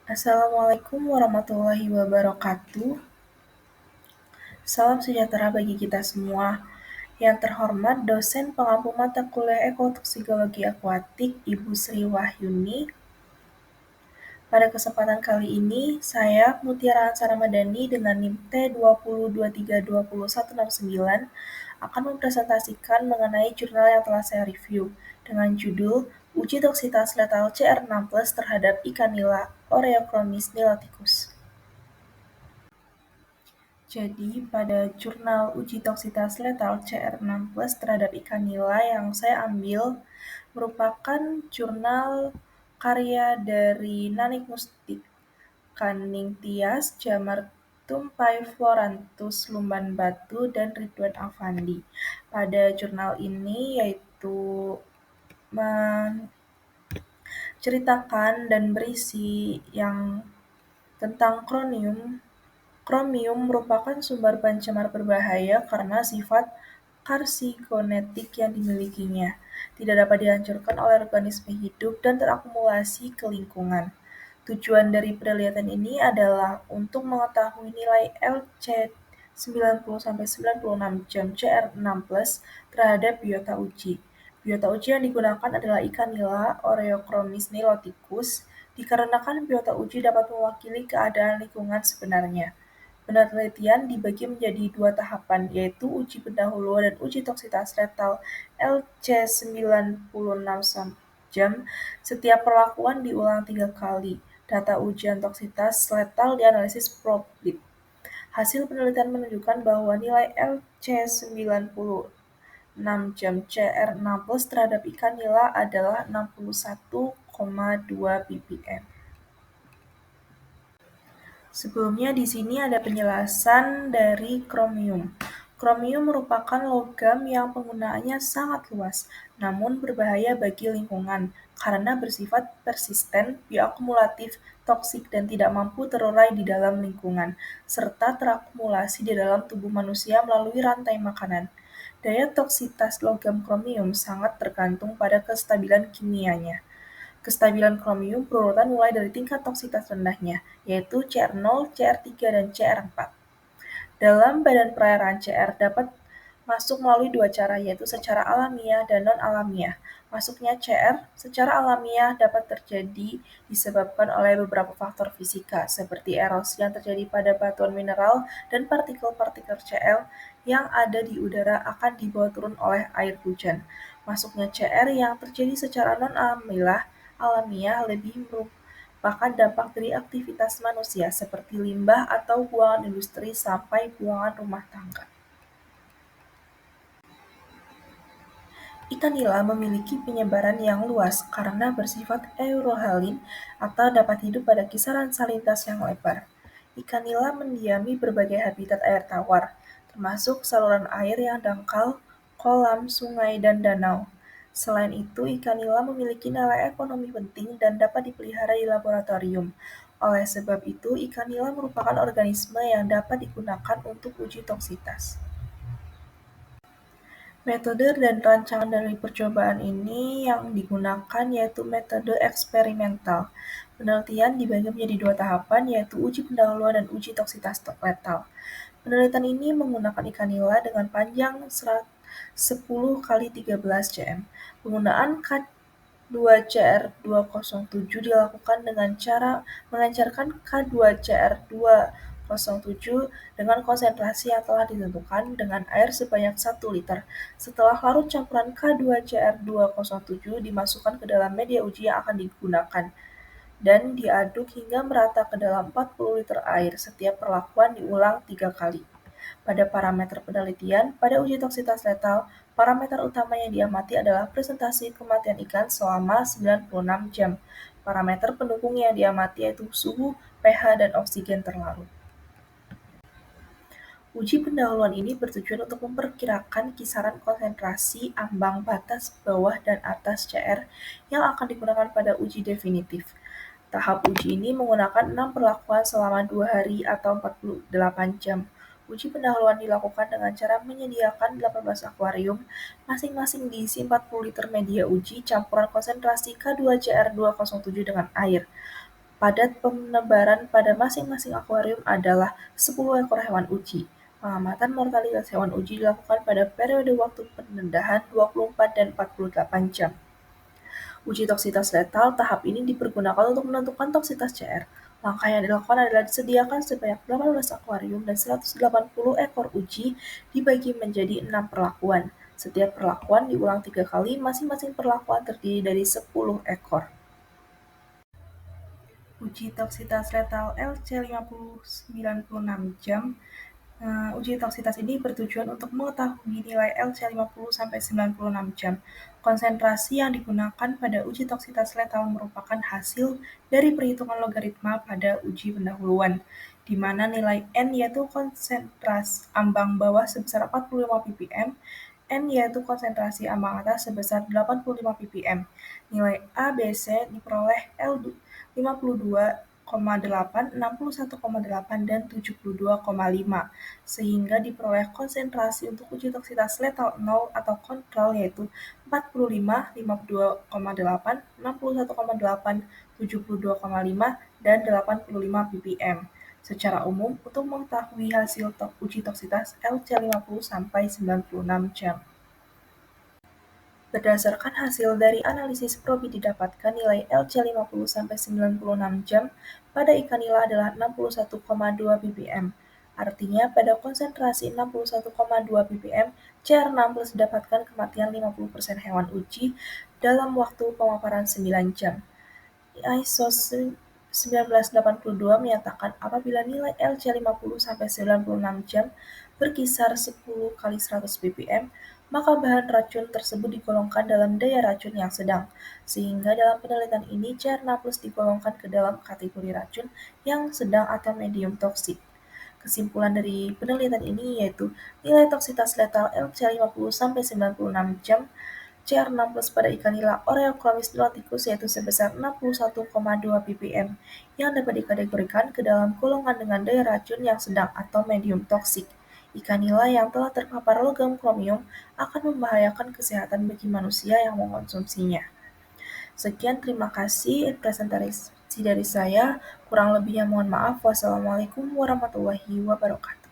Assalamualaikum warahmatullahi wabarakatuh. Salam sejahtera bagi kita semua. Yang terhormat dosen pengampu mata kuliah ekotoksikologi akuatik Ibu Sri Wahyuni. Pada kesempatan kali ini, saya Mutiara Ansar Ramadhani dengan NIM T2023202169 akan mempresentasikan mengenai jurnal yang telah saya review dengan judul Uji Toksitas Letal CR6+ terhadap ikan nila Oreochromis niloticus. Jadi, pada jurnal uji toksitas letal CR6+ terhadap ikan nila yang saya ambil merupakan jurnal karya dari Nanik Mustik, Kaning Tias, Jamar Tumpai Florantus Lumban Batu, dan Ridwan Afandi. Pada jurnal ini yaitu menceritakan dan berisi yang tentang kronium. Kromium merupakan sumber pencemar berbahaya karena sifat karsinogenik yang dimilikinya. Tidak dapat dihancurkan oleh organisme hidup dan terakumulasi ke lingkungan. Tujuan dari penelitian ini adalah untuk mengetahui nilai LC 90-96 jam CR6+ terhadap biota uji. Biota uji yang digunakan adalah ikan nila Oreochromis niloticus, dikarenakan biota uji dapat mewakili keadaan lingkungan sebenarnya. Penelitian dibagi menjadi dua tahapan, yaitu uji pendahuluan dan uji toksitas letal LC96 jam. Setiap perlakuan diulang 3 kali. Data ujian toksitas letal dianalisis probit. Hasil penelitian menunjukkan bahwa nilai LC96 jam CR6+ terhadap ikan nila adalah 61,2 ppm. Sebelumnya di sini ada penjelasan dari kromium. Kromium merupakan logam yang penggunaannya sangat luas, namun berbahaya bagi lingkungan karena bersifat persisten, bioakumulatif, toksik, dan tidak mampu terurai di dalam lingkungan, serta terakumulasi di dalam tubuh manusia melalui rantai makanan. Daya toksitas logam kromium sangat tergantung pada kestabilan kimianya. Kestabilan kromium berurutan mulai dari tingkat toksitas rendahnya, yaitu CR0, CR3, dan CR4. Dalam badan perairan, CR dapat masuk melalui dua cara, yaitu secara alamiah dan non-alamiah. Masuknya CR secara alamiah dapat terjadi disebabkan oleh beberapa faktor fisika, seperti erosi yang terjadi pada batuan mineral dan partikel-partikel Cl yang ada di udara akan dibawa turun oleh air hujan. Masuknya CR yang terjadi secara non-alamiah lebih merupakan dampak dari aktivitas manusia seperti limbah atau buangan industri sampai buangan rumah tangga. Ikan nila memiliki penyebaran yang luas karena bersifat eurohalin atau dapat hidup pada kisaran salinitas yang lebar. Ikan nila mendiami berbagai habitat air tawar, termasuk saluran air yang dangkal, kolam, sungai, dan danau. Selain itu, ikan nila memiliki nilai ekonomi penting dan dapat dipelihara di laboratorium. Oleh sebab itu, ikan nila merupakan organisme yang dapat digunakan untuk uji toksitas. Metode dan rancangan dari percobaan ini yang digunakan yaitu metode eksperimental. Penelitian dibagi menjadi dua tahapan, yaitu uji pendahuluan dan uji toksitas letal. Penelitian ini menggunakan ikan nila dengan panjang 10 kali 13 cm. Penggunaan K2CR207 dilakukan dengan cara mengencerkan K2CR207 dengan konsentrasi yang telah ditentukan dengan air sebanyak 1 liter. Setelah larut campuran K2CR207 dimasukkan ke dalam media uji yang akan digunakan dan diaduk hingga merata ke dalam 40 liter air. Setiap perlakuan diulang 3 kali. Pada parameter penelitian, pada uji toksitas letal, parameter utama yang diamati adalah presentasi kematian ikan selama 96 jam. Parameter pendukung yang diamati yaitu suhu, pH, dan oksigen terlarut. Uji pendahuluan ini bertujuan untuk memperkirakan kisaran konsentrasi ambang batas bawah dan atas CR yang akan digunakan pada uji definitif. Tahap uji ini menggunakan 6 perlakuan selama 2 hari atau 48 jam. Uji pendahuluan dilakukan dengan cara menyediakan 18 akuarium, masing-masing diisi 40 liter media uji campuran konsentrasi K2CR207 dengan air. Padat penebaran pada masing-masing akuarium adalah 10 ekor hewan uji. Pengamatan mortalitas hewan uji dilakukan pada periode waktu penendahan 24 dan 48 jam. Uji toksitas letal tahap ini dipergunakan untuk menentukan toksitas CR. Langkah yang dilakukan adalah disediakan sebanyak 18 akuarium dan 180 ekor uji dibagi menjadi 6 perlakuan. Setiap perlakuan diulang 3 kali, masing-masing perlakuan terdiri dari 10 ekor. Uji toksitas letal LC50 96 jam. Uji toksitas ini bertujuan untuk mengetahui nilai LC50 sampai 96 jam. Konsentrasi yang digunakan pada uji toksitas letal merupakan hasil dari perhitungan logaritma pada uji pendahuluan, di mana nilai N yaitu konsentrasi ambang bawah sebesar 45 ppm, N yaitu konsentrasi ambang atas sebesar 85 ppm. Nilai A, B, C diperoleh L52,8, 61,8, dan 72,5, sehingga diperoleh konsentrasi untuk uji toksitas letal 0 atau kontrol yaitu 45, 52,8, 61,8, 72,5, dan 85 ppm. Secara umum, untuk mengetahui hasil uji toksitas LC50 sampai 96 jam. Berdasarkan hasil dari analisis probi didapatkan nilai LC50 sampai 96 jam pada ikan nila adalah 61,2 ppm. Artinya pada konsentrasi 61,2 ppm, CR6 plus dapatkan kematian 50% hewan uji dalam waktu pemaparan 9 jam. ISO 1982 menyatakan apabila nilai LC50 sampai 96 jam berkisar 10 kali 100 ppm, maka bahan racun tersebut digolongkan dalam daya racun yang sedang, sehingga dalam penelitian ini CR6 plus digolongkan ke dalam kategori racun yang sedang atau medium toksik. Kesimpulan dari penelitian ini yaitu nilai toksitas letal LC50 sampai 96 jam CR6 plus pada ikan nila Oreochromis niloticus yaitu sebesar 61,2 ppm yang dapat dikategorikan ke dalam golongan dengan daya racun yang sedang atau medium toksik. Ikan nila yang telah terpapar logam kromium akan membahayakan kesehatan bagi manusia yang mengkonsumsinya. Sekian, terima kasih presentasi dari saya. Kurang lebihnya mohon maaf. Wassalamualaikum warahmatullahi wabarakatuh.